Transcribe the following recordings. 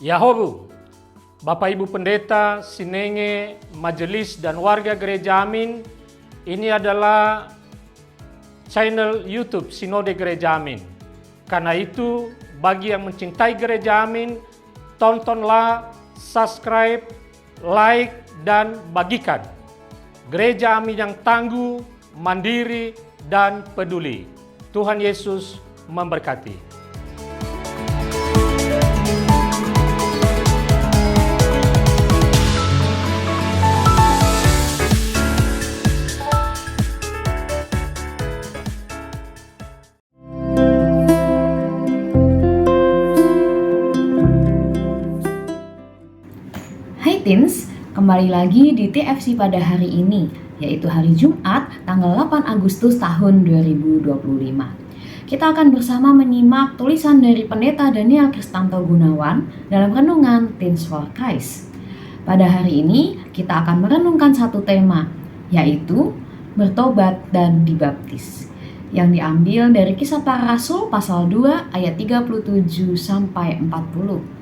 Yahobu, Bapak Ibu Pendeta, Sinenge, Majelis dan warga Gereja Amin, ini adalah channel YouTube Sinode Gereja Amin. Karena itu, bagi yang mencintai Gereja Amin, tontonlah, subscribe, like, dan bagikan. Gereja Amin yang tangguh, mandiri, dan peduli. Tuhan Yesus memberkati. Hai Teens, kembali lagi di TFC pada hari ini, yaitu hari Jumat tanggal 8 Agustus tahun 2025. Kita akan bersama menyimak tulisan dari Pendeta Daniel Kristanto Gunawan dalam renungan Teens for Christ. Pada hari ini kita akan merenungkan satu tema, yaitu bertobat dan dibaptis, yang diambil dari Kisah Para Rasul pasal 2 ayat 37 sampai 40.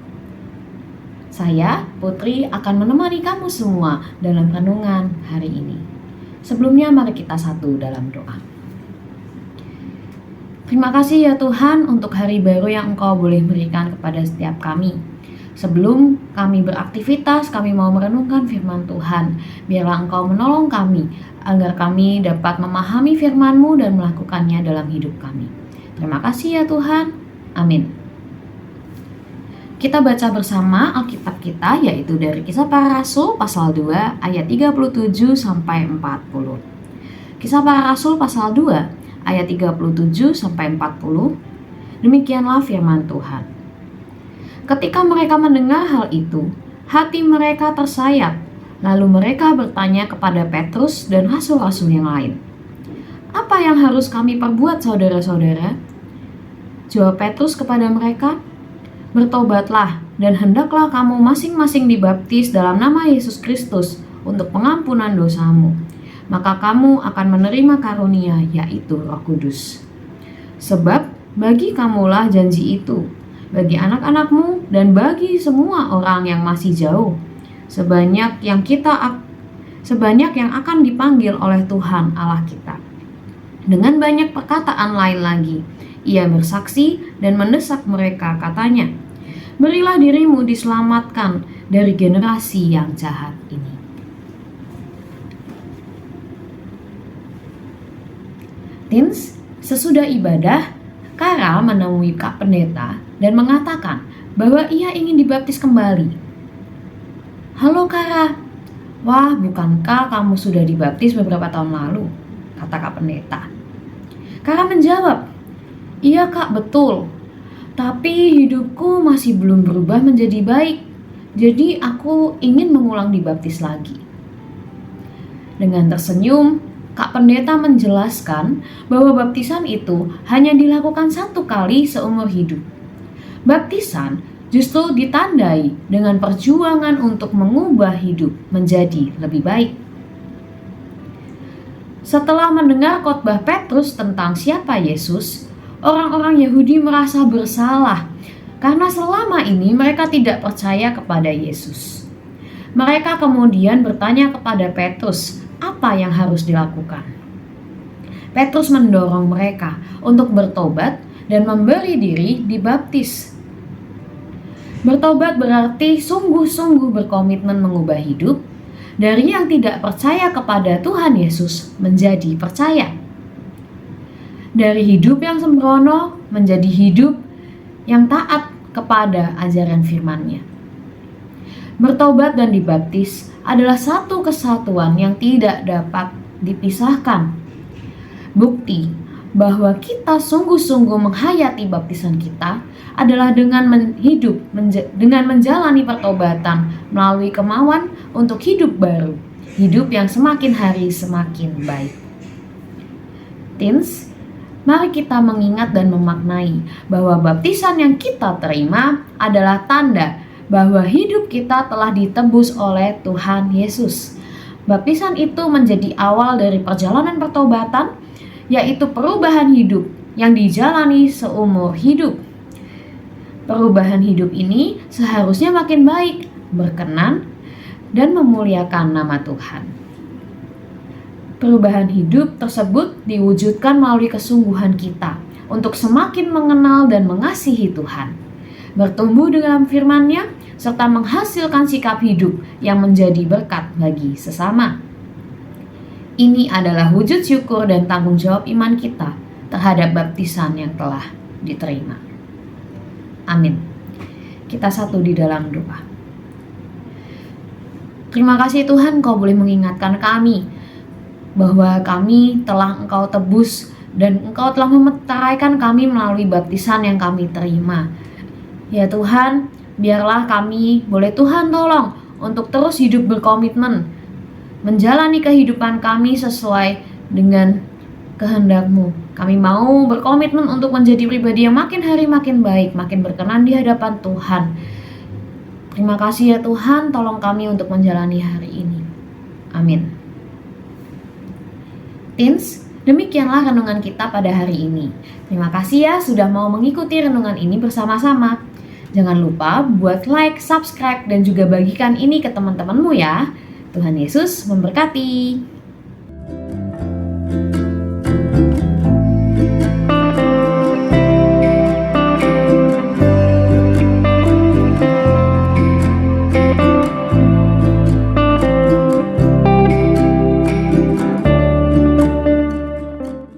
Saya, Putri, akan menemani kamu semua dalam renungan hari ini. Sebelumnya mari kita satu dalam doa. Terima kasih ya Tuhan untuk hari baru yang Engkau boleh berikan kepada setiap kami. Sebelum kami beraktivitas, kami mau merenungkan firman Tuhan. Biarlah Engkau menolong kami, agar kami dapat memahami firman-Mu dan melakukannya dalam hidup kami. Terima kasih ya Tuhan. Amin. Kita baca bersama Alkitab kita, yaitu dari Kisah Para Rasul pasal 2 ayat 37 sampai 40. Kisah Para Rasul pasal 2 ayat 37 sampai 40. Demikianlah firman Tuhan. Ketika mereka mendengar hal itu, hati mereka tersayat. Lalu mereka bertanya kepada Petrus dan rasul-rasul yang lain, "Apa yang harus kami perbuat, saudara-saudara?" Jawab Petrus kepada mereka, "Bertobatlah dan hendaklah kamu masing-masing dibaptis dalam nama Yesus Kristus untuk pengampunan dosamu. Maka kamu akan menerima karunia, yaitu Roh Kudus. Sebab bagi kamulah janji itu, bagi anak-anakmu dan bagi semua orang yang masih jauh, sebanyak yang akan dipanggil oleh Tuhan Allah kita." Dengan banyak perkataan lain lagi, ia bersaksi dan mendesak mereka, katanya, "Berilah dirimu diselamatkan dari generasi yang jahat ini." Teens, sesudah ibadah, Kara menemui Kak Pendeta dan mengatakan bahwa ia ingin dibaptis kembali. "Halo Kara, wah bukankah kamu sudah dibaptis beberapa tahun lalu?" kata Kak Pendeta. Kara menjawab, "Iya Kak, betul. Tapi hidupku masih belum berubah menjadi baik. Jadi aku ingin mengulang dibaptis lagi." Dengan tersenyum, Kak Pendeta menjelaskan bahwa baptisan itu hanya dilakukan satu kali seumur hidup. Baptisan justru ditandai dengan perjuangan untuk mengubah hidup menjadi lebih baik. Setelah mendengar khotbah Petrus tentang siapa Yesus, orang-orang Yahudi merasa bersalah karena selama ini mereka tidak percaya kepada Yesus. Mereka kemudian bertanya kepada Petrus apa yang harus dilakukan. Petrus mendorong mereka untuk bertobat dan memberi diri dibaptis. Bertobat berarti sungguh-sungguh berkomitmen mengubah hidup dari yang tidak percaya kepada Tuhan Yesus menjadi percaya. Dari hidup yang sembrono menjadi hidup yang taat kepada ajaran firman-Nya. Bertobat dan dibaptis adalah satu kesatuan yang tidak dapat dipisahkan. Bukti bahwa kita sungguh-sungguh menghayati baptisan kita adalah dengan menjalani pertobatan melalui kemauan untuk hidup baru, hidup yang semakin hari semakin baik. Teens, mari kita mengingat dan memaknai bahwa baptisan yang kita terima adalah tanda bahwa hidup kita telah ditebus oleh Tuhan Yesus. Baptisan itu menjadi awal dari perjalanan pertobatan, yaitu perubahan hidup yang dijalani seumur hidup. Perubahan hidup ini seharusnya makin baik, berkenan, dan memuliakan nama Tuhan. Perubahan hidup tersebut diwujudkan melalui kesungguhan kita untuk semakin mengenal dan mengasihi Tuhan, bertumbuh dalam firman-Nya, serta menghasilkan sikap hidup yang menjadi berkat bagi sesama. Ini adalah wujud syukur dan tanggung jawab iman kita terhadap baptisan yang telah diterima. Amin. Kita satu di dalam doa. Terima kasih Tuhan, Engkau boleh mengingatkan kami bahwa kami telah Engkau tebus dan Engkau telah memeteraikan kami melalui baptisan yang kami terima. Ya Tuhan, biarlah kami boleh Tuhan tolong untuk terus hidup berkomitmen, menjalani kehidupan kami sesuai dengan kehendak-Mu. Kami mau berkomitmen untuk menjadi pribadi yang makin hari makin baik, makin berkenan di hadapan Tuhan. Terima kasih ya Tuhan, tolong kami untuk menjalani hari ini. Amin. Teens, demikianlah renungan kita pada hari ini. Terima kasih ya sudah mau mengikuti renungan ini bersama-sama. Jangan lupa buat like, subscribe, dan juga bagikan ini ke teman-temanmu ya. Tuhan Yesus memberkati.